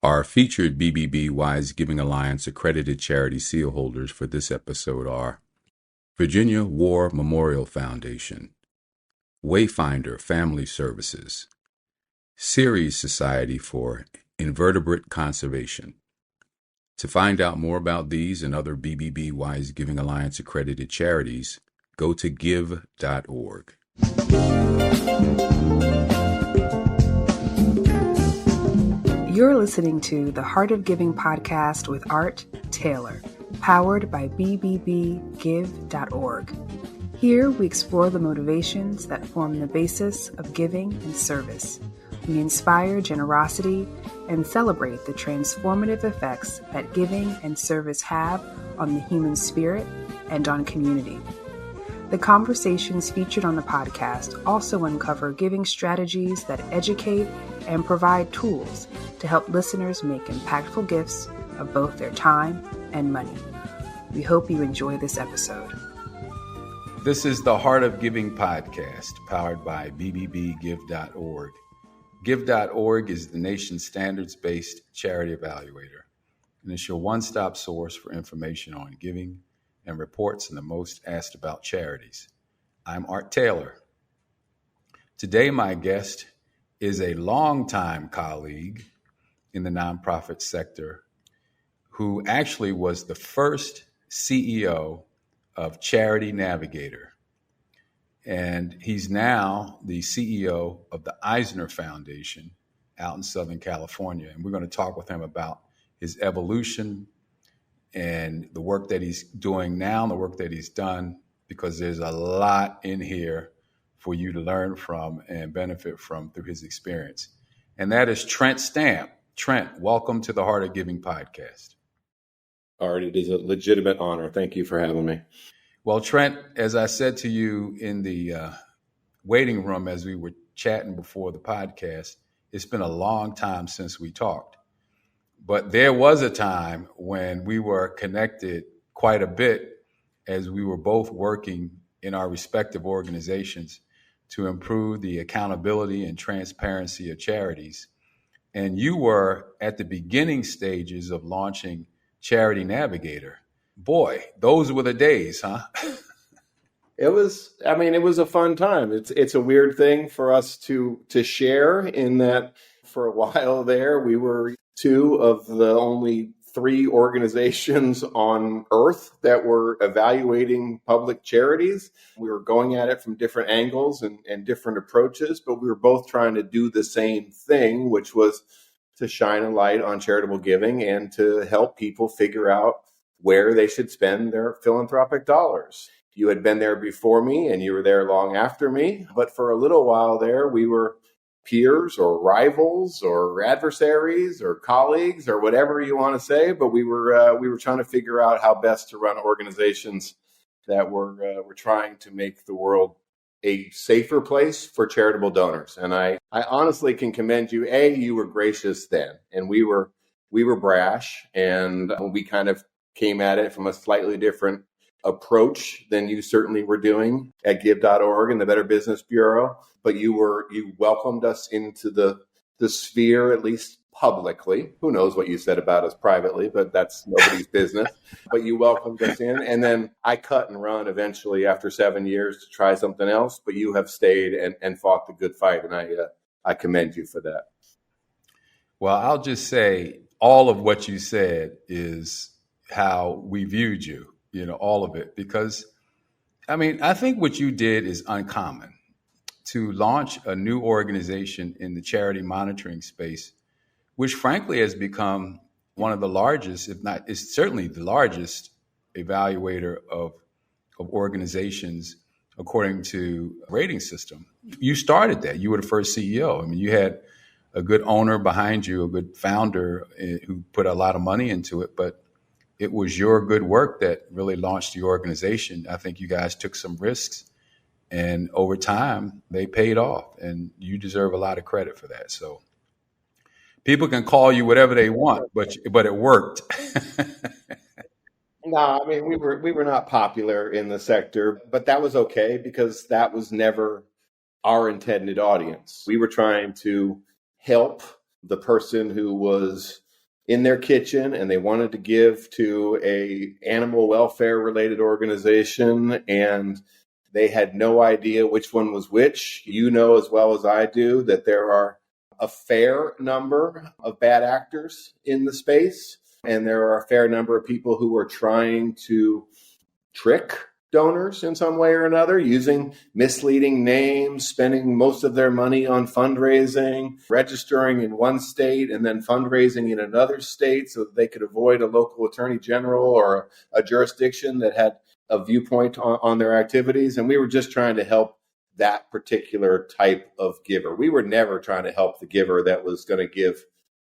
Our featured BBB Wise Giving Alliance accredited charity seal holders for this episode are Virginia War Memorial Foundation, Wayfinder Family Services, Ceres Society for Invertebrate Conservation. To find out more about these and other BBB Wise Giving Alliance accredited charities, go to give.org. You're listening to the Heart of Giving podcast with Art Taylor, powered by bbbgive.org. Here we explore the motivations that form the basis of giving and service. We inspire generosity and celebrate the transformative effects that giving and service have on the human spirit and on community. The conversations featured on the podcast also uncover giving strategies that educate and provide tools to help listeners make impactful gifts of both their time and money. We hope you enjoy this episode. This is the Heart of Giving podcast, powered by bbbgive.org. Give.org is the nation's standards-based charity evaluator, and it's your one-stop source for information on giving and reports on the most asked about charities. I'm Art Taylor. Today, my guest is a longtime colleague in the nonprofit sector who actually was the first CEO of Charity Navigator. And he's now the CEO of the Eisner Foundation out in Southern California. And we're going to talk with him about his evolution and the work that he's doing now and the work that he's done, because there's a lot in here for you to learn from and benefit from through his experience. And that is Trent Stamp. Trent, welcome to the Heart of Giving podcast. Art, it is a legitimate honor. Thank you for having me. Well, Trent, as I said to you in the waiting room as we were chatting before the podcast, it's been a long time since we talked. But there was a time when we were connected quite a bit as we were both working in our respective organizations to improve the accountability and transparency of charities. And you were at the beginning stages of launching Charity Navigator. Boy, those were the days, huh? It was a fun time. It's a weird thing for us to share, in that for a while there, we were two of the only three organizations on Earth that were evaluating public charities. We were going at it from different angles and different approaches, but we were both trying to do the same thing, which was to shine a light on charitable giving and to help people figure out where they should spend their philanthropic dollars. You had been there before me and you were there long after me, but for a little while there, we were peers or rivals or adversaries or colleagues or whatever you want to say, but we were trying to figure out how best to run organizations that were trying to make the world a safer place for charitable donors. And I honestly can commend you. You were gracious then, and we were brash, and we kind of came at it from a slightly different approach than you certainly were doing at give.org and the Better Business Bureau. But you welcomed us into the sphere, at least publicly. Who knows what you said about us privately, but that's nobody's business. But you welcomed us in. And then I cut and run eventually after 7 years to try something else. But you have stayed and fought the good fight. And I commend you for that. Well, I'll just say all of what you said is how we viewed you. All of it, because I think what you did is uncommon. To launch a new organization in the charity monitoring space, which frankly has become one of the largest, if not, is certainly the largest evaluator of organizations according to a rating system. You started that. You were the first CEO. You had a good owner behind you, a good founder who put a lot of money into it, but it was your good work that really launched the organization. I think you guys took some risks, and over time they paid off, and you deserve a lot of credit for that. So people can call you whatever they want, but it worked. No, we were not popular in the sector, but that was okay because that was never our intended audience. We were trying to help the person who was in their kitchen and they wanted to give to a animal welfare related organization, and they had no idea which one was which. You know as well as I do that there are a fair number of bad actors in the space, and there are a fair number of people who are trying to trick donors in some way or another, using misleading names, spending most of their money on fundraising, registering in one state and then fundraising in another state so that they could avoid a local attorney general or a jurisdiction that had a viewpoint on their activities. And we were just trying to help that particular type of giver. We were never trying to help the giver that was going to give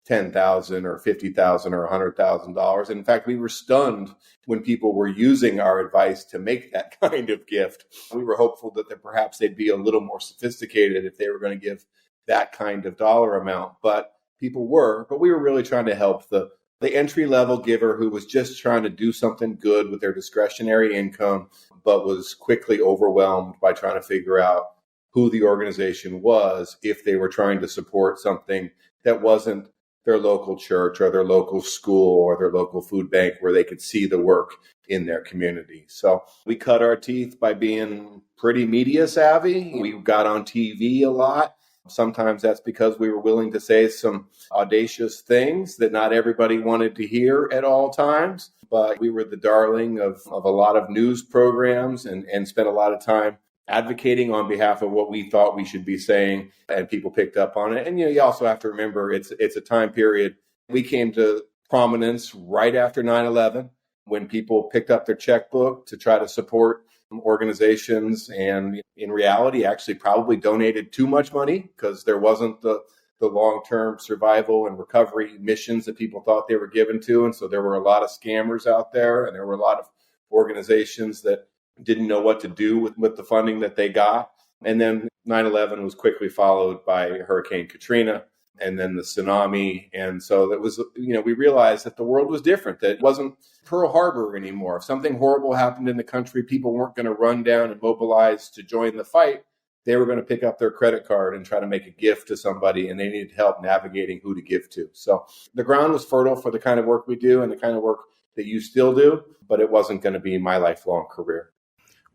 $10,000 or $50,000 or $100,000. In fact, we were stunned when people were using our advice to make that kind of gift. We were hopeful that perhaps they'd be a little more sophisticated if they were going to give that kind of dollar amount. But people were. But we were really trying to help the entry-level giver who was just trying to do something good with their discretionary income, but was quickly overwhelmed by trying to figure out who the organization was if they were trying to support something that wasn't their local church or their local school or their local food bank where they could see the work in their community. So we cut our teeth by being pretty media savvy. We got on TV a lot. Sometimes that's because we were willing to say some audacious things that not everybody wanted to hear at all times. But we were the darling of a lot of news programs and spent a lot of time advocating on behalf of what we thought we should be saying, and people picked up on it. And you also have to remember it's a time period. We came to prominence right after 9/11 when people picked up their checkbook to try to support organizations, and in reality actually probably donated too much money because there wasn't the long-term survival and recovery missions that people thought they were given to. And so there were a lot of scammers out there, and there were a lot of organizations that didn't know what to do with the funding that they got. And then 9/11 was quickly followed by Hurricane Katrina and then the tsunami. And so that was, we realized that the world was different, that it wasn't Pearl Harbor anymore. If something horrible happened in the country, people weren't going to run down and mobilize to join the fight. They were going to pick up their credit card and try to make a gift to somebody, and they needed help navigating who to give to. So the ground was fertile for the kind of work we do and the kind of work that you still do, but it wasn't going to be my lifelong career.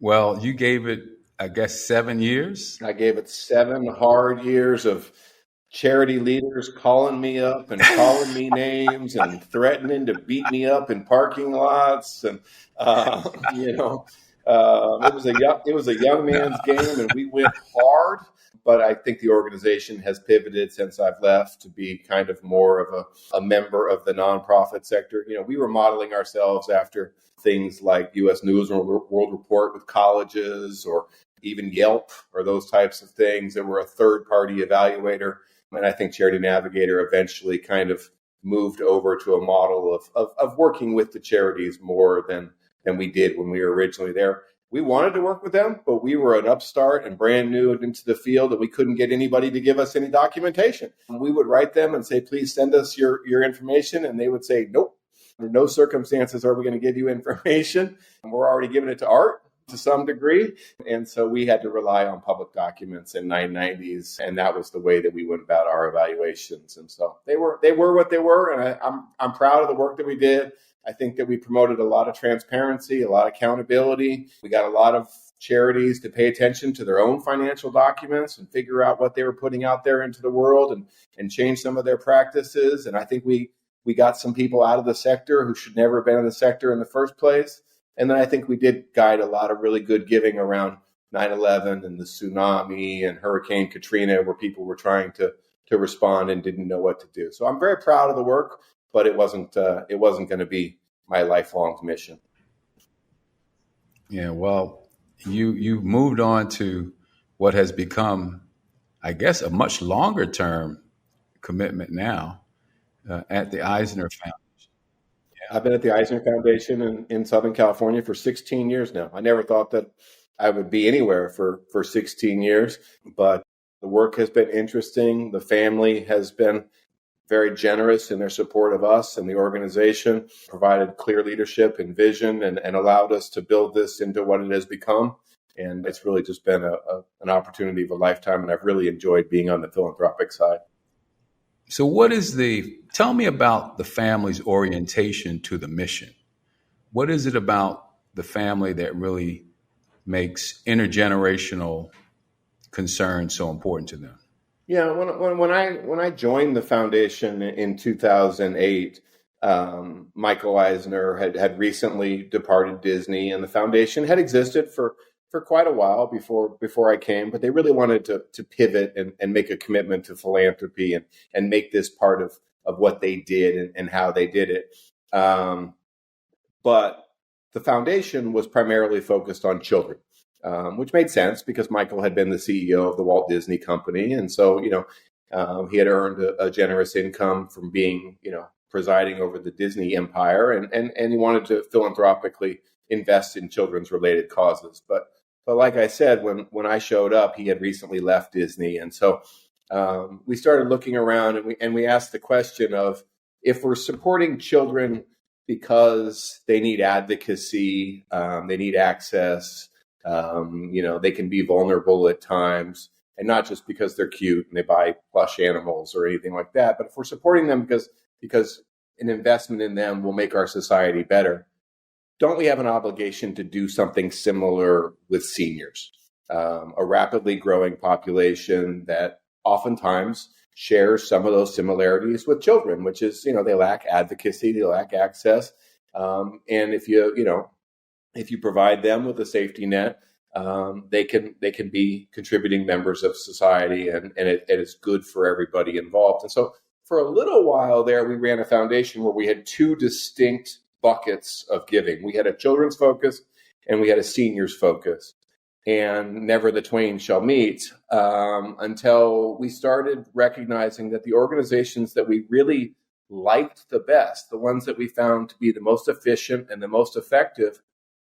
Well, you gave it, I guess, 7 years? I gave it 7 hard years of charity leaders calling me up and calling me names and threatening to beat me up in parking lots. And, it was a young man's game, and we went hard. But I think the organization has pivoted since I've left to be kind of more of a member of the nonprofit sector. We were modeling ourselves after things like U.S. News and World Report with colleges, or even Yelp, or those types of things that were a third-party evaluator. And I think Charity Navigator eventually kind of moved over to a model of working with the charities more than we did when we were originally there. We wanted to work with them, but we were an upstart and brand new into the field, and we couldn't get anybody to give us any documentation. We would write them and say, please send us your information. And they would say, nope, under no circumstances are we going to give you information. And we're already giving it to Art to some degree. And so we had to rely on public documents in 990s. And that was the way that we went about our evaluations. And so they were what they were. And I'm proud of the work that we did. I think that we promoted a lot of transparency, a lot of accountability. We got a lot of charities to pay attention to their own financial documents and figure out what they were putting out there into the world and change some of their practices. And I think we got some people out of the sector who should never have been in the sector in the first place. And then I think we did guide a lot of really good giving around 9/11 and the tsunami and Hurricane Katrina, where people were trying to respond and didn't know what to do. So I'm very proud of the work, but it wasn't going to be my lifelong mission. Yeah, well, you moved on to what has become, I guess, a much longer term commitment now at the Eisner Foundation. I've been at the Eisner Foundation in Southern California for 16 years now. I never thought that I would be anywhere for 16 years, but the work has been interesting. The family has been very generous in their support of us and the organization, provided clear leadership and vision, and allowed us to build this into what it has become. And it's really just been an opportunity of a lifetime, and I've really enjoyed being on the philanthropic side. So tell me about the family's orientation to the mission. What is it about the family that really makes intergenerational concern so important to them? Yeah, when I joined the foundation in 2008, Michael Eisner had recently departed Disney, and the foundation had existed for quite a while before I came. But they really wanted to pivot and make a commitment to philanthropy and make this part of what they did and how they did it. But the foundation was primarily focused on children, which made sense because Michael had been the CEO of the Walt Disney Company. And so, he had earned a generous income from being, presiding over the Disney empire. And he wanted to philanthropically invest in children's related causes. But like I said, when I showed up, he had recently left Disney. And so we started looking around and we asked the question of, if we're supporting children because they need advocacy, they need access, they can be vulnerable at times, and not just because they're cute and they buy plush animals or anything like that, but if we're supporting them because an investment in them will make our society better, don't we have an obligation to do something similar with seniors, a rapidly growing population that oftentimes shares some of those similarities with children, which is, they lack advocacy, they lack access. And if you provide them with a safety net, they can be contributing members of society, and it is good for everybody involved. And so for a little while there, we ran a foundation where we had two distinct buckets of giving. We had a children's focus and we had a seniors focus. And never the twain shall meet until we started recognizing that the organizations that we really liked the best, the ones that we found to be the most efficient and the most effective,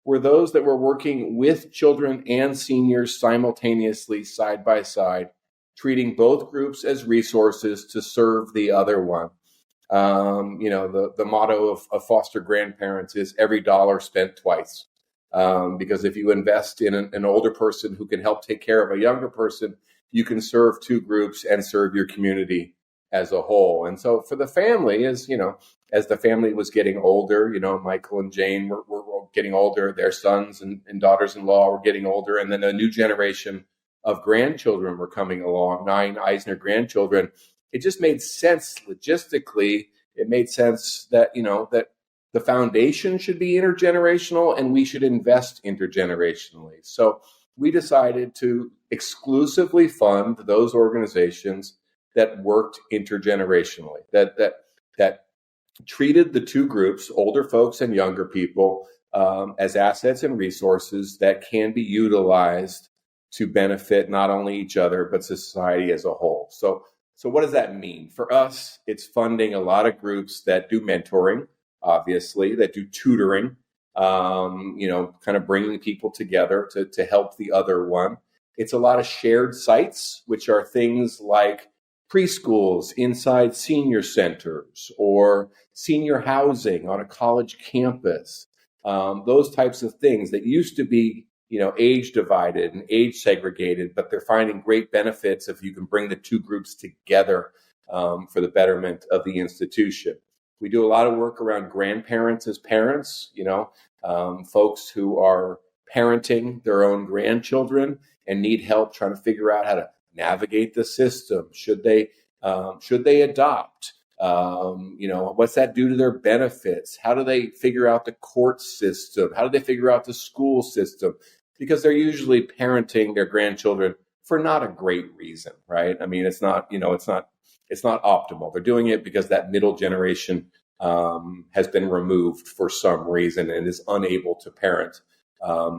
were those that were working with children and seniors simultaneously, side by side, treating both groups as resources to serve the other one. The motto of foster grandparents is every dollar spent twice. Because if you invest in an older person who can help take care of a younger person, you can serve two groups and serve your community as a whole. And so for the family, as the family was getting older, Michael and Jane were getting older, their sons and daughters-in-law were getting older, and then a new generation of grandchildren were coming along, 9 Eisner grandchildren. It just made sense logistically. It made sense that, that the foundation should be intergenerational and we should invest intergenerationally. So we decided to exclusively fund those organizations that worked intergenerationally, that treated the two groups, older folks and younger people, as assets and resources that can be utilized to benefit not only each other, but society as a whole. So what does that mean? For us, it's funding a lot of groups that do mentoring, obviously, that do tutoring, kind of bringing people together to help the other one. It's a lot of shared sites, which are things like preschools inside senior centers or senior housing on a college campus. Those types of things that used to be, age divided and age segregated, but they're finding great benefits if you can bring the two groups together for the betterment of the institution. We do a lot of work around grandparents as parents, folks who are parenting their own grandchildren and need help trying to figure out how to navigate the system. Should they adopt? What's that do to their benefits? How do they figure out the court system? How do they figure out the school system? Because they're usually parenting their grandchildren for not a great reason, right? I mean, it's not optimal. They're doing it because that middle generation has been removed for some reason and is unable to parent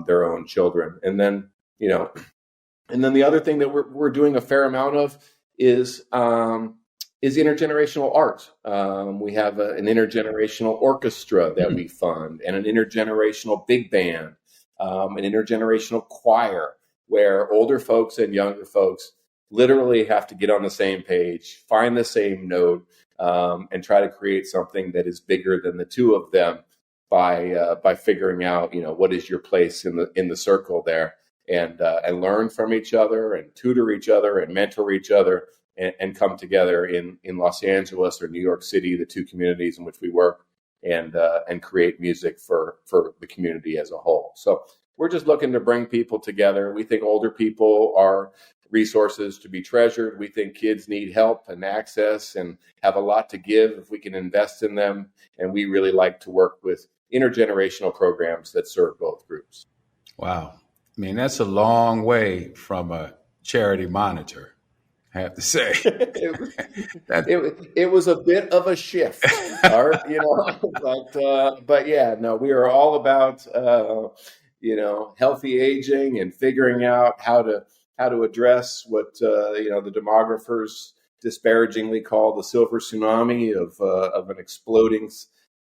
their own children. And then the other thing that we're doing a fair amount of is intergenerational art. We have an intergenerational orchestra that we fund, and an intergenerational big band, an intergenerational choir, where older folks and younger folks literally have to get on the same page, find the same note, and try to create something that is bigger than the two of them by figuring out, what is your place in the circle there, and learn from each other and tutor each other and mentor each other and come together in Los Angeles or New York City, the two communities in which we work, and create music for the community as a whole. So we're just looking to bring people together. We think older people are resources to be treasured. We think kids need help and access and have a lot to give if we can invest in them. And we really like to work with intergenerational programs that serve both groups. Wow. I mean, that's a long way from a charity monitor, I have to say. it was a bit of a shift, Art, but yeah, no, we are all about, healthy aging and figuring out how to address what, the demographers disparagingly call the silver tsunami of an exploding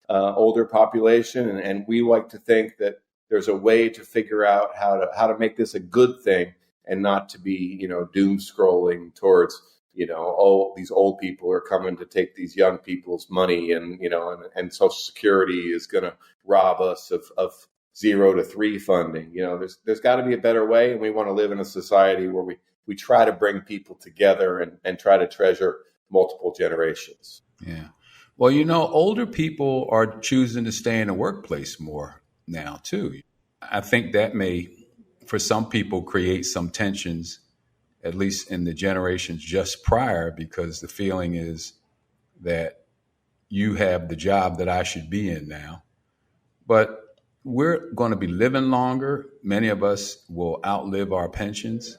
older population. And we like to think that there's a way to figure out how to make this a good thing and not to be, doom scrolling towards, these old people are coming to take these young people's money and Social Security is going to rob us of 0 to 3 funding. There's got to be a better way. And we want to live in a society where we try to bring people together and try to treasure multiple generations. Yeah. Well, older people are choosing to stay in the workplace more now, too. I think that may, for some people, create some tensions, at least in the generations just prior, because the feeling is that you have the job that I should be in now. But we're going to be living longer. Many of us will outlive our pensions.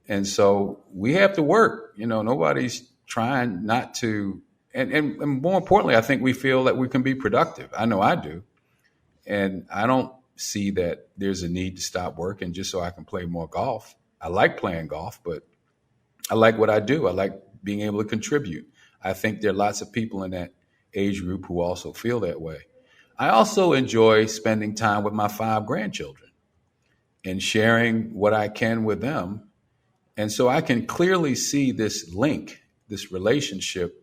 And so we have to work. Nobody's trying not to. And more importantly, I think we feel that we can be productive. I know I do. And I don't see that there's a need to stop working just so I can play more golf. I like playing golf, but I like what I do. I like being able to contribute. I think there are lots of people in that age group who also feel that way. I also enjoy spending time with my 5 grandchildren and sharing what I can with them. And so I can clearly see this link, this relationship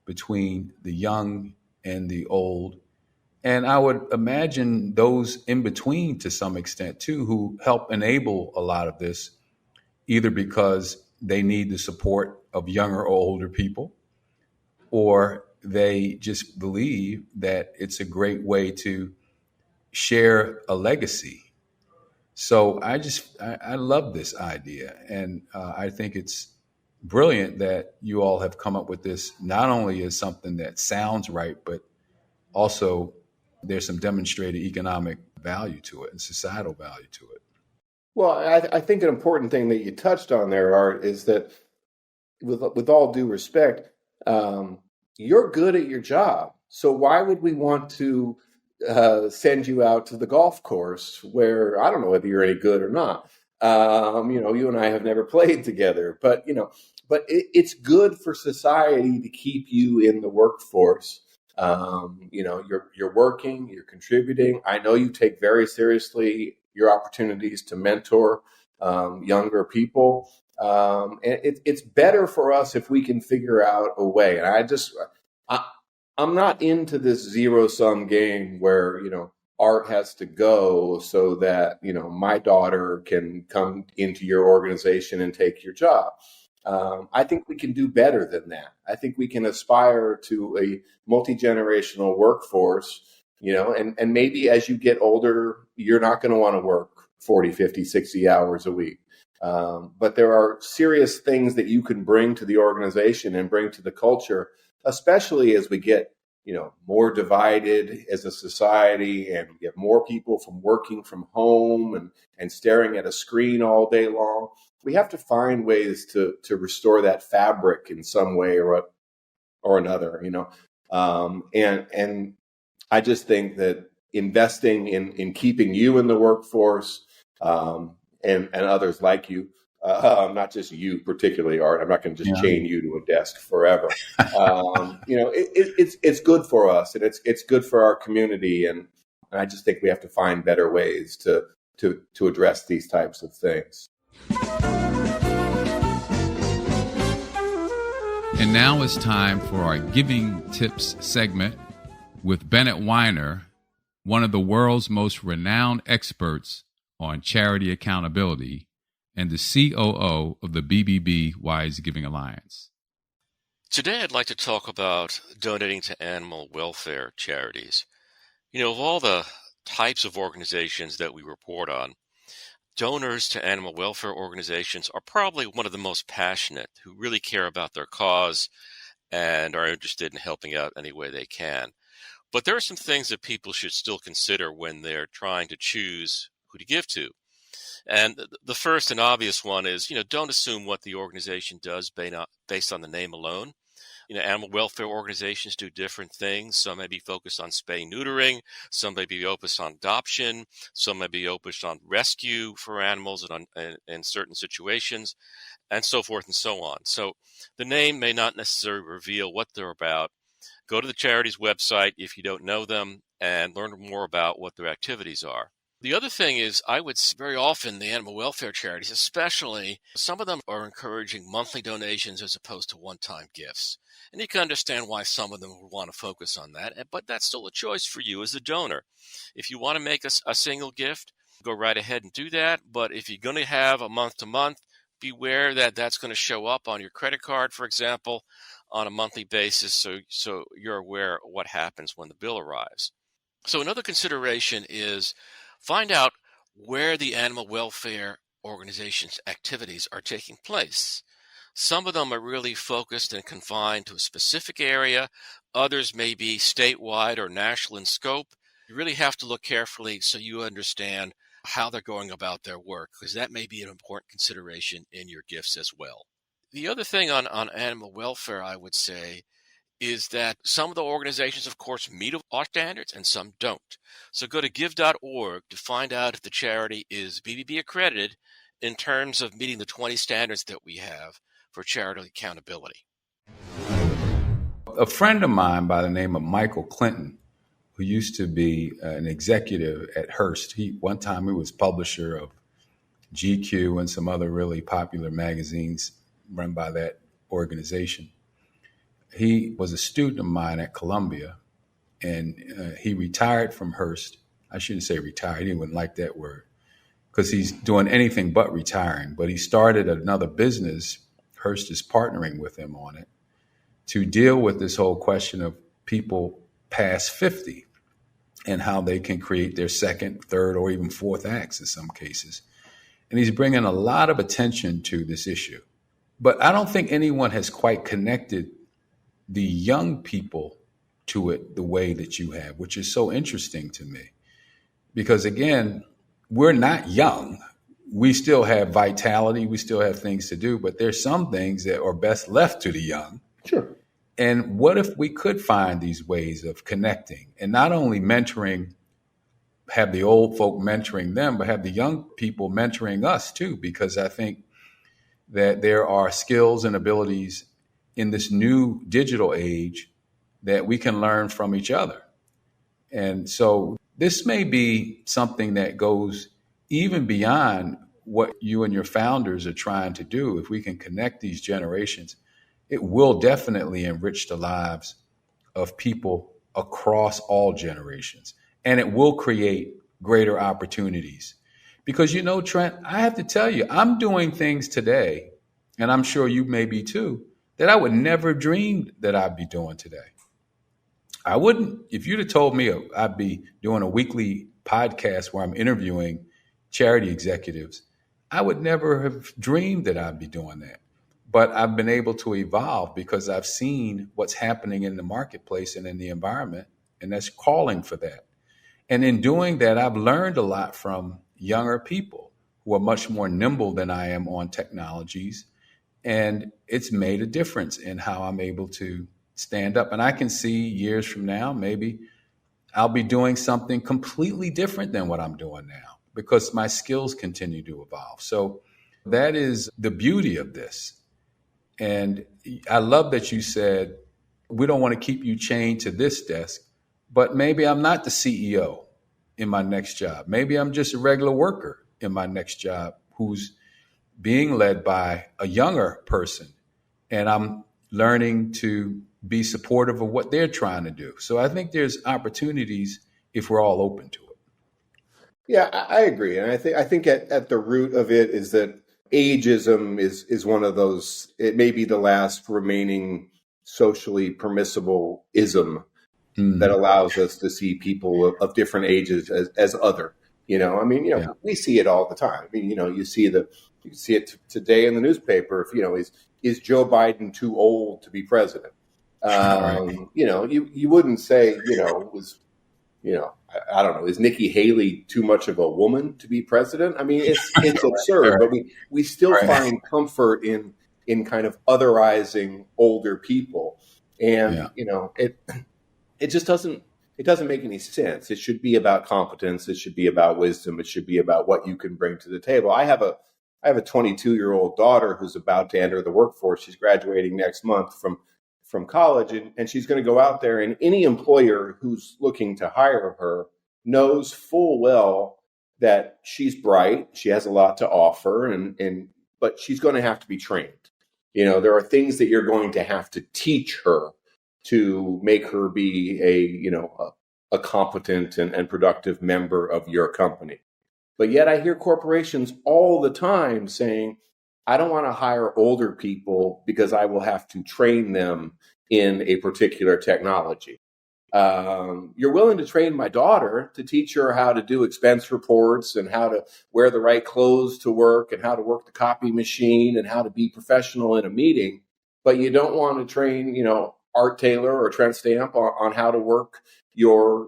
between the young and the old. And I would imagine those in between to some extent too, who help enable a lot of this, either because they need the support of younger or older people, or they just believe that it's a great way to share a legacy. So I love this idea. And I think it's brilliant that you all have come up with this, not only as something that sounds right, but also there's some demonstrated economic value to it and societal value to it. Well, I think an important thing that you touched on there, Art, is that with all due respect, you're good at your job. So why would we want to send you out to the golf course where I don't know whether you're any good or not? You and I have never played together, but it's good for society to keep you in the workforce. You're working, you're contributing. I know you take very seriously your opportunities to mentor younger people. And it's better for us if we can figure out a way. And I'm not into this zero-sum game where, Art has to go so that, my daughter can come into your organization and take your job. I think we can do better than that. I think we can aspire to a multi-generational workforce, and maybe as you get older, you're not going to want to work 40, 50, 60 hours a week. But there are serious things that you can bring to the organization and bring to the culture, especially as we get, more divided as a society and we get more people from working from home and staring at a screen all day long. We have to find ways to restore that fabric in some way or another, and I just think that investing in keeping you in the workforce, and others like you, not just you particularly, Art. I'm not going to just chain you to a desk forever. It's good for us, and it's good for our community, and I just think we have to find better ways to address these types of things. And now it's time for our Giving Tips segment with Bennett Weiner, one of the world's most renowned experts on charity accountability and the COO of the BBB Wise Giving Alliance. Today, I'd like to talk about donating to animal welfare charities. Of all the types of organizations that we report on, donors to animal welfare organizations are probably one of the most passionate, who really care about their cause and are interested in helping out any way they can. But there are some things that people should still consider when they're trying to choose who to give to. And the first and obvious one is, don't assume what the organization does based on the name alone. Animal welfare organizations do different things. Some may be focused on spay neutering. Some may be focused on adoption. Some may be focused on rescue for animals in certain situations, and so forth and so on. So the name may not necessarily reveal what they're about. Go to the charity's website if you don't know them and learn more about what their activities are. The other thing is, I would say very often the animal welfare charities, especially, some of them are encouraging monthly donations as opposed to one-time gifts. And you can understand why some of them would want to focus on that, but that's still a choice for you as a donor. If you want to make a single gift, go right ahead and do that. But if you're going to have a month-to-month, beware that that's going to show up on your credit card, for example, on a monthly basis, so you're aware of what happens when the bill arrives. So another consideration is find out where the animal welfare organization's activities are taking place. Some of them are really focused and confined to a specific area. Others may be statewide or national in scope. You really have to look carefully so you understand how they're going about their work, because that may be an important consideration in your gifts as well. The other thing on animal welfare, I would say, is that some of the organizations, of course, meet our standards and some don't. So go to give.org to find out if the charity is BBB accredited in terms of meeting the 20 standards that we have for charitable accountability. A friend of mine by the name of Michael Clinton, who used to be an executive at Hearst, one time he was publisher of GQ and some other really popular magazines run by that organization. He was a student of mine at Columbia, and he retired from Hearst. I shouldn't say retired. He wouldn't like that word because he's doing anything but retiring. But he started another business. Hearst is partnering with him on it to deal with this whole question of people past 50 and how they can create their second, third, or even fourth acts in some cases. And he's bringing a lot of attention to this issue. But I don't think anyone has quite connected the young people to it the way that you have, which is so interesting to me. Because again, we're not young. We still have vitality. We still have things to do, but there's some things that are best left to the young. Sure. And what if we could find these ways of connecting and not only mentoring, have the old folk mentoring them, but have the young people mentoring us too? Because I think that there are skills and abilities in this new digital age that we can learn from each other. And so this may be something that goes even beyond what you and your founders are trying to do. If we can connect these generations, it will definitely enrich the lives of people across all generations. And it will create greater opportunities. Because, Trent, I have to tell you, I'm doing things today, and I'm sure you may be too, that I would never dream that I'd be doing today. I wouldn't, if you'd have told me I'd be doing a weekly podcast where I'm interviewing charity executives, I would never have dreamed that I'd be doing that. But I've been able to evolve because I've seen what's happening in the marketplace and in the environment, and that's calling for that. And in doing that, I've learned a lot from younger people who are much more nimble than I am on technologies. And it's made a difference in how I'm able to stand up. And I can see years from now, maybe I'll be doing something completely different than what I'm doing now because my skills continue to evolve. So that is the beauty of this. And I love that you said, we don't want to keep you chained to this desk, but maybe I'm not the CEO in my next job. Maybe I'm just a regular worker in my next job who's being led by a younger person, and I'm learning to be supportive of what they're trying to do. So I think there's opportunities if we're all open to it. Yeah, I agree. And I think at the root of it is that ageism is one of those, it may be the last remaining socially permissible ism that allows us to see people of different ages as other. I mean, Yeah. we see it all the time. I mean, you see it today in the newspaper. If is Joe Biden too old to be president? Right. You wouldn't say, I don't know, is Nikki Haley too much of a woman to be president? I mean, it's absurd, Right. but we still Right. find comfort in kind of otherizing older people, and Yeah. it just doesn't make any sense. It should be about competence. It should be about wisdom. It should be about what you can bring to the table. I have a 22-year-old daughter who's about to enter the workforce. She's graduating next month from college, and she's going to go out there, and any employer who's looking to hire her knows full well that she's bright, she has a lot to offer, but she's going to have to be trained. There are things that you're going to have to teach her to make her be a competent and productive member of your company. But yet I hear corporations all the time saying, I don't want to hire older people because I will have to train them in a particular technology. You're willing to train my daughter to teach her how to do expense reports and how to wear the right clothes to work and how to work the copy machine and how to be professional in a meeting, but you don't want to train, Art Taylor or Trent Stamp on how to work your,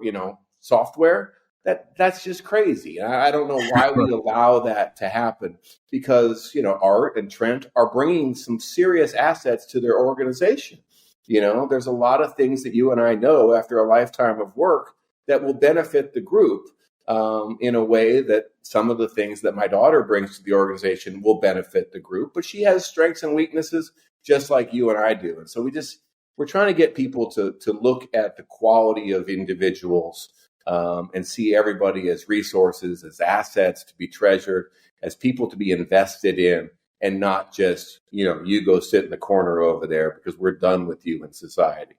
software. That's just crazy. I don't know why we allow that to happen, because, Art and Trent are bringing some serious assets to their organization. There's a lot of things that you and I know after a lifetime of work that will benefit the group in a way that some of the things that my daughter brings to the organization will benefit the group. But she has strengths and weaknesses just like you and I do. And so we're trying to get people to look at the quality of individuals and see everybody as resources, as assets to be treasured, as people to be invested in, and not just, you go sit in the corner over there because we're done with you in society.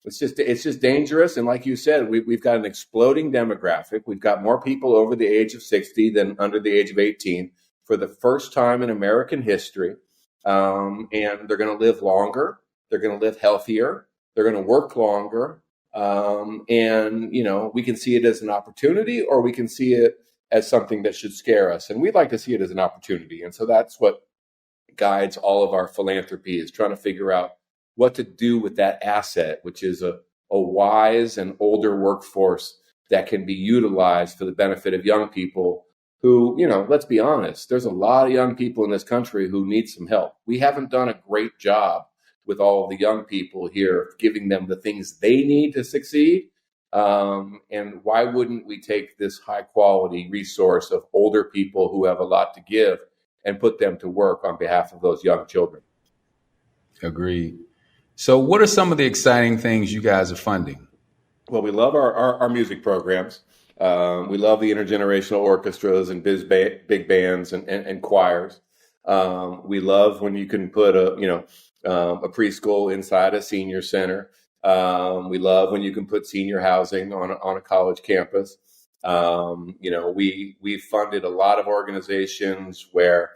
It's just dangerous. And like you said, we've got an exploding demographic. We've got more people over the age of 60 than under the age of 18 for the first time in American history. And they're going to live longer. They're going to live healthier. They're going to work longer. And we can see it as an opportunity, or we can see it as something that should scare us. And we'd like to see it as an opportunity. And so that's what guides all of our philanthropy, is trying to figure out what to do with that asset, which is a wise and older workforce that can be utilized for the benefit of young people who, let's be honest, there's a lot of young people in this country who need some help. We haven't done a great job with all of the young people here, giving them the things they need to succeed. And why wouldn't we take this high quality resource of older people who have a lot to give and put them to work on behalf of those young children? Agreed. So what are some of the exciting things you guys are funding? Well, we love our music programs. We love the intergenerational orchestras and big bands and choirs. We love when you can put a preschool inside a senior center. We love when you can put senior housing on a college campus. We funded a lot of organizations where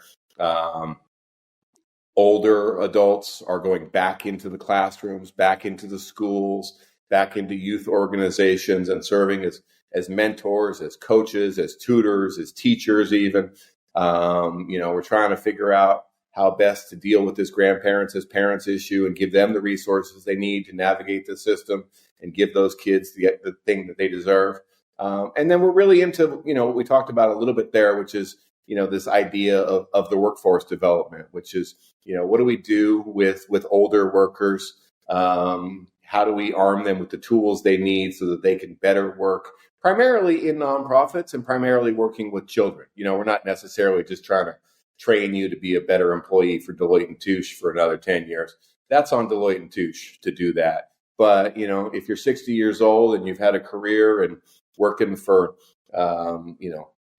older adults are going back into the classrooms, back into the schools, back into youth organizations, and serving as mentors, as coaches, as tutors, as teachers even. We're trying to figure out how best to deal with this grandparents as parents issue and give them the resources they need to navigate the system and give those kids the thing that they deserve. And then we're really into, what we talked about a little bit there, which is, this idea of the workforce development, which is, what do we do with older workers? How do we arm them with the tools they need so that they can better work, primarily in nonprofits and primarily working with children? We're not necessarily just trying to train you to be a better employee for Deloitte and Touche for another 10 years. That's on Deloitte and Touche to do that. But, if you're 60 years old and you've had a career and working for,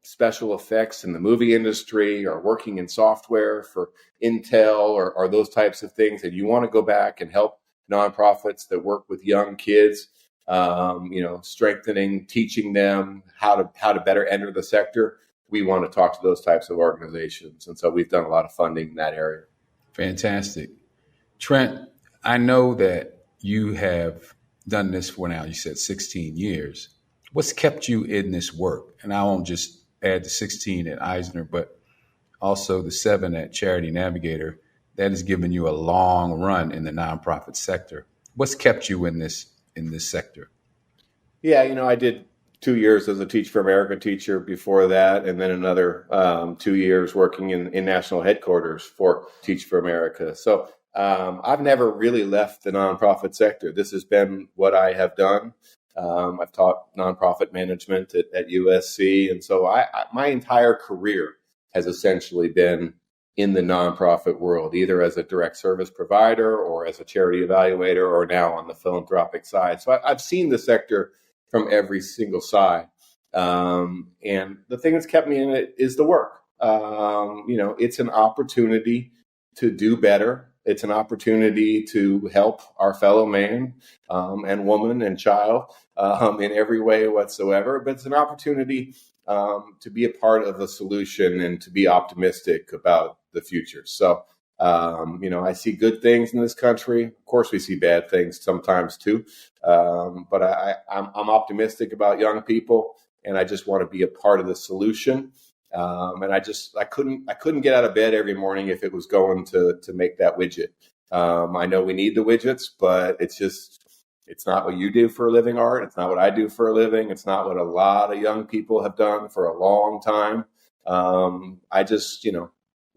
special effects in the movie industry, or working in software for Intel or those types of things, and you want to go back and help nonprofits that work with young kids, strengthening, teaching them how to better enter the sector, we want to talk to those types of organizations. And so we've done a lot of funding in that area. Fantastic. Trent, I know that you have done this for now, you said 16 years. What's kept you in this work? And I won't just add the 16 at Eisner, but also the 7 at Charity Navigator. That has given you a long run in the nonprofit sector. What's kept you in this sector? Yeah, I did 2 years as a Teach for America teacher before that, and then another 2 years working in national headquarters for Teach for America. So I've never really left the nonprofit sector. This has been what I have done. I've taught nonprofit management at USC, and so my entire career has essentially been in the nonprofit world, either as a direct service provider or as a charity evaluator, or now on the philanthropic side. So I've seen the sector from every single side. And the thing that's kept me in it is the work. It's an opportunity to do better. It's an opportunity to help our fellow man and woman and child in every way whatsoever. But it's an opportunity to be a part of the solution and to be optimistic about the future. So, I see good things in this country. Of course, we see bad things sometimes too. But I'm optimistic about young people, and I just want to be a part of the solution. And I couldn't get out of bed every morning if it was going to make that widget. I know we need the widgets, but it's not what you do for a living, Art. It's not what I do for a living. It's not what a lot of young people have done for a long time.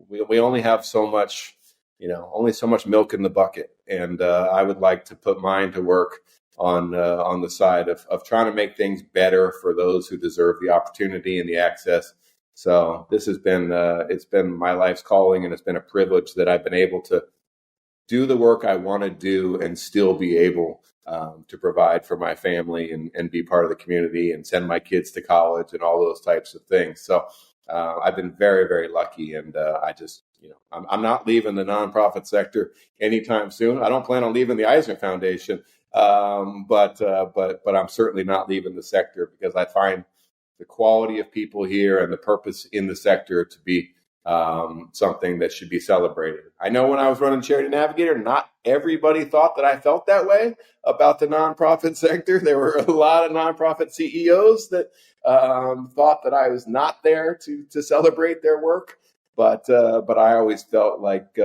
We only have so much, only so much milk in the bucket. And I would like to put mine to work on the side of trying to make things better for those who deserve the opportunity and the access. So this has been, it's been my life's calling, and it's been a privilege that I've been able to do the work I want to do and still be able to provide for my family and be part of the community and send my kids to college and all those types of things. So I've been very, very lucky, and I'm not leaving the nonprofit sector anytime soon. I don't plan on leaving the Eisner Foundation, but I'm certainly not leaving the sector, because I find the quality of people here and the purpose in the sector to be something that should be celebrated. I know when I was running Charity Navigator, not everybody thought that I felt that way about the nonprofit sector. There were a lot of nonprofit CEOs that thought that I was not there to celebrate their work. But I always felt like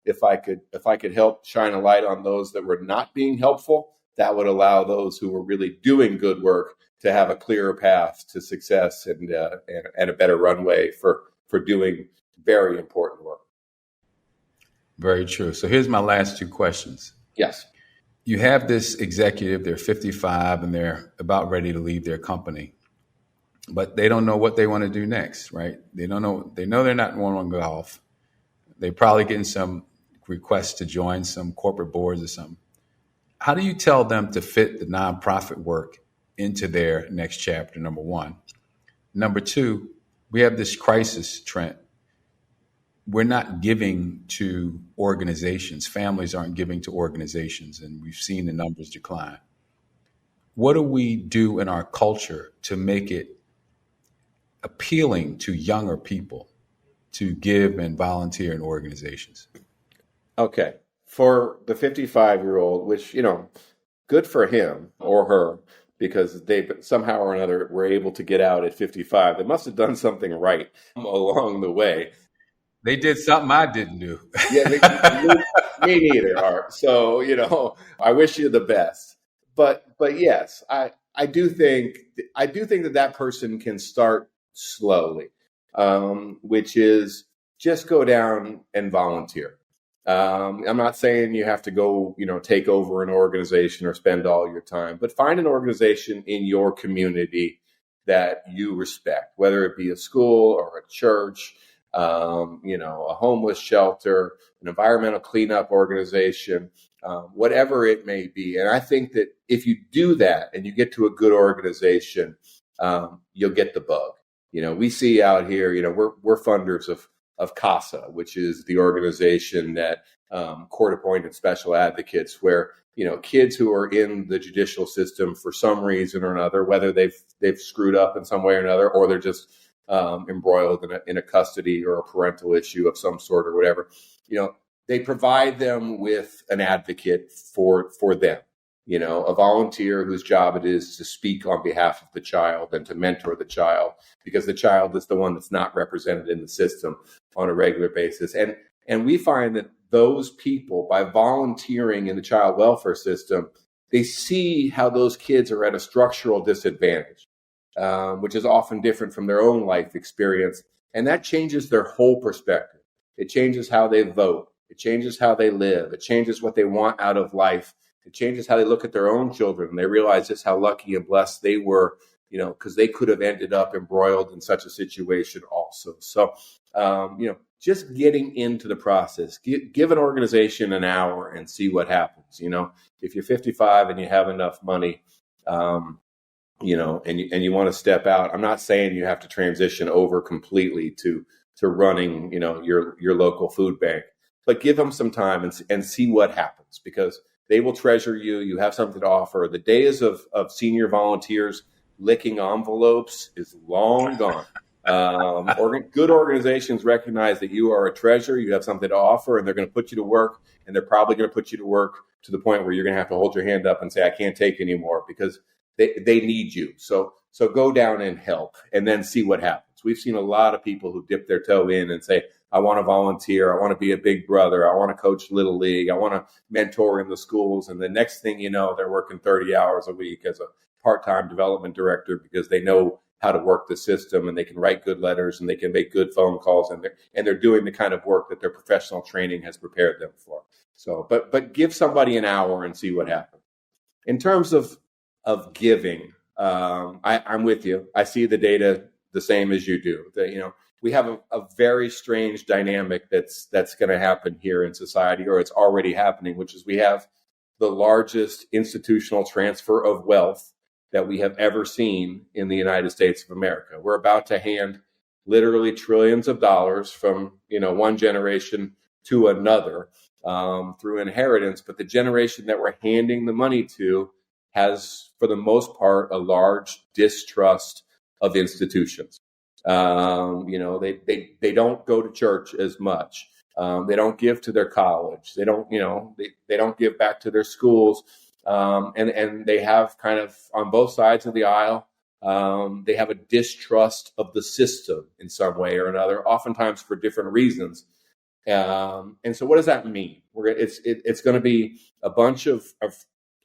if I could help shine a light on those that were not being helpful, that would allow those who were really doing good work to have a clearer path to success and a better runway for doing very important work. Very true. So here's my last two questions. Yes. You have this executive, they're 55 and they're about ready to leave their company, but they don't know what they want to do next, right? They don't know. They know they're not going on golf. They're probably getting some requests to join some corporate boards or something. How do you tell them to fit the nonprofit work into their next chapter, number one? Number two, we have this crisis, Trent. We're not giving to organizations. Families aren't giving to organizations, and we've seen the numbers decline. What do we do in our culture to make it appealing to younger people to give and volunteer in organizations? Okay. For the 55-year-old, which, good for him or her, because they somehow or another were able to get out at 55. They must have done something right along the way. They did something I didn't do. Yeah, me neither, Art. So, I wish you the best. But yes, I do think that person can start slowly, which is just go down and volunteer. I'm not saying you have to go, take over an organization or spend all your time, but find an organization in your community that you respect, whether it be a school or a church, a homeless shelter, an environmental cleanup organization, whatever it may be. And I think that if you do that and you get to a good organization, you'll get the bug. We see out here, we're funders of CASA, which is the organization that court-appointed special advocates, where kids who are in the judicial system for some reason or another, whether they've screwed up in some way or another, or they're just embroiled in a custody or a parental issue of some sort or whatever, they provide them with an advocate for them, a volunteer whose job it is to speak on behalf of the child and to mentor the child, because the child is the one that's not represented in the system on a regular basis. And we find that those people, by volunteering in the child welfare system, they see how those kids are at a structural disadvantage, which is often different from their own life experience. And that changes their whole perspective. It changes how they vote. It changes how they live. It changes what they want out of life. It changes how they look at their own children. And they realize just how lucky and blessed they were, because they could have ended up embroiled in such a situation also. So, just getting into the process, give an organization an hour and see what happens. If you're 55 and you have enough money, and you want to step out, I'm not saying you have to transition over completely to running, your local food bank, but give them some time and see what happens, because they will treasure you. You have something to offer. The days of senior volunteers licking envelopes is long gone. Good organizations recognize that you are a treasure. You have something to offer, and they're going to put you to work, and they're probably going to put you to work to the point where you're going to have to hold your hand up and say, I can't take anymore, because they need you. So go down and help, and then see what happens. We've seen a lot of people who dip their toe in and say, I want to volunteer. I want to be a big brother. I want to coach Little League. I want to mentor in the schools. And the next thing you know, they're working 30 hours a week as a part-time development director, because they know how to work the system, and they can write good letters, and they can make good phone calls, and they're doing the kind of work that their professional training has prepared them for. So, but give somebody an hour and see what happens. In terms of giving, I'm with you. I see the data the same as you do. That, we have a very strange dynamic that's going to happen here in society, or it's already happening, which is we have the largest institutional transfer of wealth that we have ever seen in the United States of America. We're about to hand literally trillions of dollars from one generation to another through inheritance, but the generation that we're handing the money to has, for the most part, a large distrust of institutions. They don't go to church as much. They don't give to their college. They don't give back to their schools. And they have kind of, on both sides of the aisle, they have a distrust of the system in some way or another, oftentimes for different reasons. And so what does that mean? It's going to be a bunch of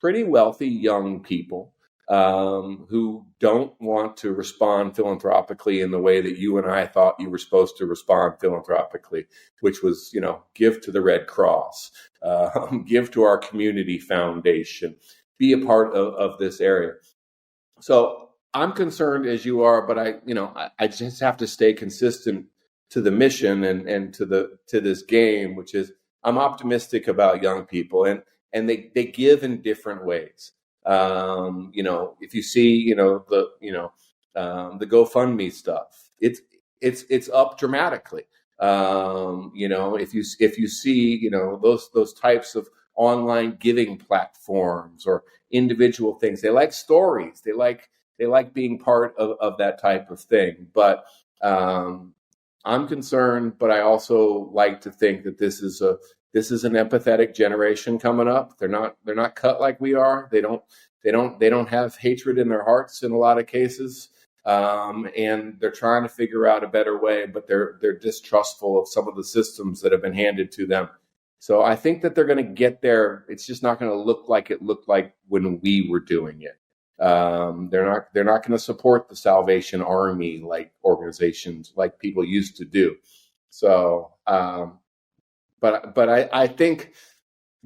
pretty wealthy young people who don't want to respond philanthropically in the way that you and I thought you were supposed to respond philanthropically, which was, give to the Red Cross, give to our community foundation, be a part of this area. So I'm concerned as you are, but I just have to stay consistent to the mission and to this game, which is I'm optimistic about young people, and they give in different ways. If you see, the GoFundMe stuff, it's up dramatically. If you see, those types of online giving platforms or individual things, they like stories. They like being part of that type of thing. But I'm concerned, but I also like to think that this is an empathetic generation coming up. They're not cut like we are. They don't have hatred in their hearts in a lot of cases. And they're trying to figure out a better way, but they're distrustful of some of the systems that have been handed to them. So I think that they're going to get there. It's just not going to look like it looked like when we were doing it. They're not going to support the Salvation Army like organizations like people used to do. So, but I think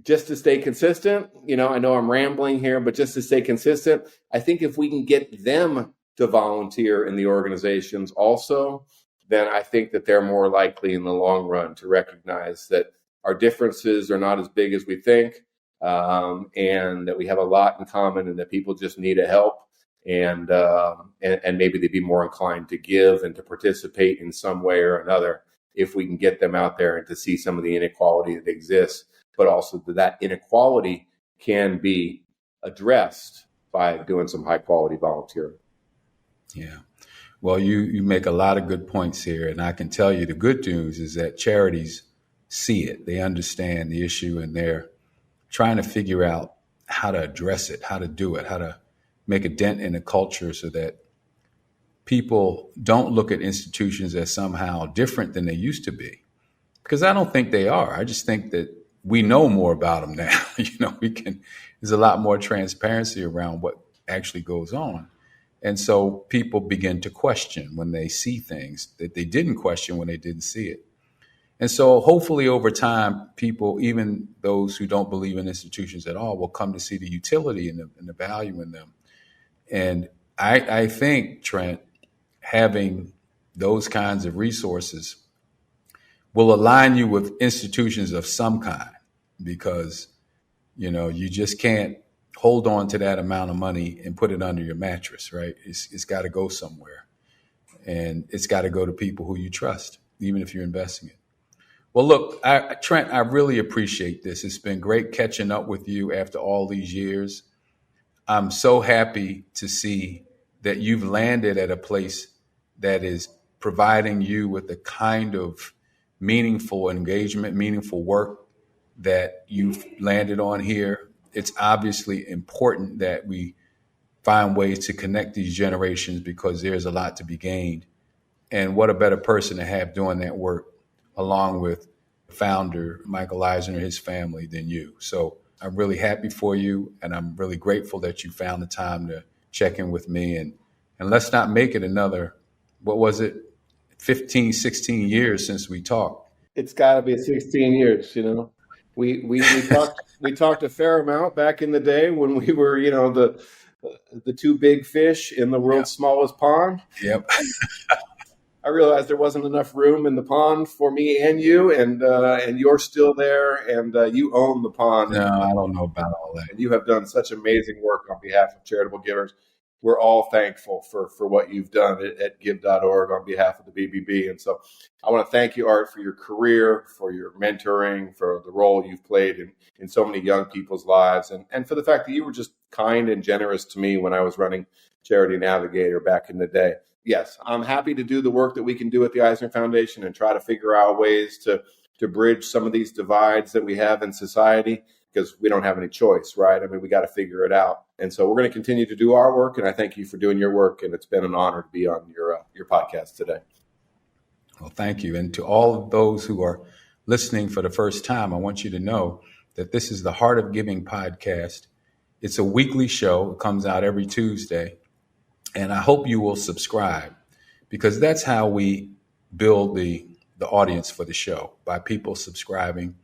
just to stay consistent, I know I'm rambling here, but just to stay consistent, I think if we can get them to volunteer in the organizations also, then I think that they're more likely in the long run to recognize that our differences are not as big as we think, and that we have a lot in common, and that people just need a help, and maybe they'd be more inclined to give and to participate in some way or another if we can get them out there and to see some of the inequality that exists, but also that inequality can be addressed by doing some high quality volunteering. Yeah. Well, you make a lot of good points here, and I can tell you the good news is that charities see it. They understand the issue, and they're trying to figure out how to address it, how to do it, how to make a dent in the culture so that people don't look at institutions as somehow different than they used to be. Because I don't think they are. I just think that we know more about them now. There's a lot more transparency around what actually goes on. And so people begin to question when they see things that they didn't question when they didn't see it. And so hopefully over time, people, even those who don't believe in institutions at all, will come to see the utility and the value in them. And I think, Trent, having those kinds of resources will align you with institutions of some kind, because, you just can't hold on to that amount of money and put it under your mattress, right? It's got to go somewhere, and it's got to go to people who you trust, even if you're investing it. Well, look, Trent, I really appreciate this. It's been great catching up with you after all these years. I'm so happy to see that you've landed at a place that is providing you with the kind of meaningful engagement, meaningful work that you've landed on here. It's obviously important that we find ways to connect these generations, because there's a lot to be gained. And what a better person to have doing that work along with founder Michael Eisner and his family than you. So I'm really happy for you, and I'm really grateful that you found the time to check in with me. And let's not make it another, 15, 16 years since we talked. It's got to be 16 years, We talked a fair amount back in the day when we were, the two big fish in the world's smallest pond. Yep. I realized there wasn't enough room in the pond for me and you, and you're still there, and you own the pond. No, I don't know about all that. And you have done such amazing work on behalf of charitable givers. We're all thankful for what you've done at give.org on behalf of the BBB. And so I want to thank you, Art, for your career, for your mentoring, for the role you've played in so many young people's lives, and for the fact that you were just kind and generous to me when I was running Charity Navigator back in the day. Yes, I'm happy to do the work that we can do at the Eisner Foundation and try to figure out ways to bridge some of these divides that we have in society, because we don't have any choice, right? I mean, we got to figure it out. And so we're going to continue to do our work, and I thank you for doing your work, and it's been an honor to be on your podcast today. Well, thank you. And to all of those who are listening for the first time, I want you to know that this is the Heart of Giving podcast. It's a weekly show. It comes out every Tuesday. And I hope you will subscribe, because that's how we build the audience for the show, by people subscribing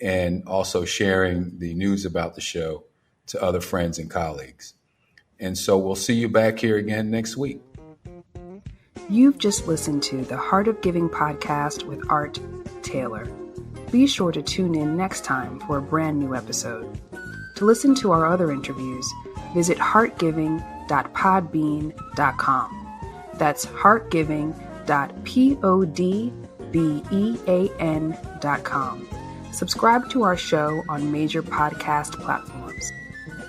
and also sharing the news about the show to other friends and colleagues. And so we'll see you back here again next week. You've just listened to the Heart of Giving podcast with Art Taylor. Be sure to tune in next time for a brand new episode. To listen to our other interviews, visit heartgiving.podbean.com. That's heartgiving.podbean.com. Subscribe to our show on major podcast platforms.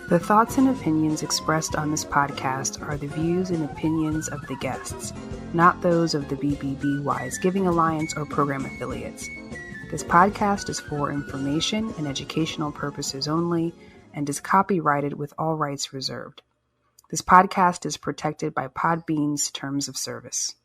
The thoughts and opinions expressed on this podcast are the views and opinions of the guests, not those of the BBB Wise Giving Alliance or program affiliates. This podcast is for information and educational purposes only and is copyrighted with all rights reserved. This podcast is protected by Podbean's terms of service.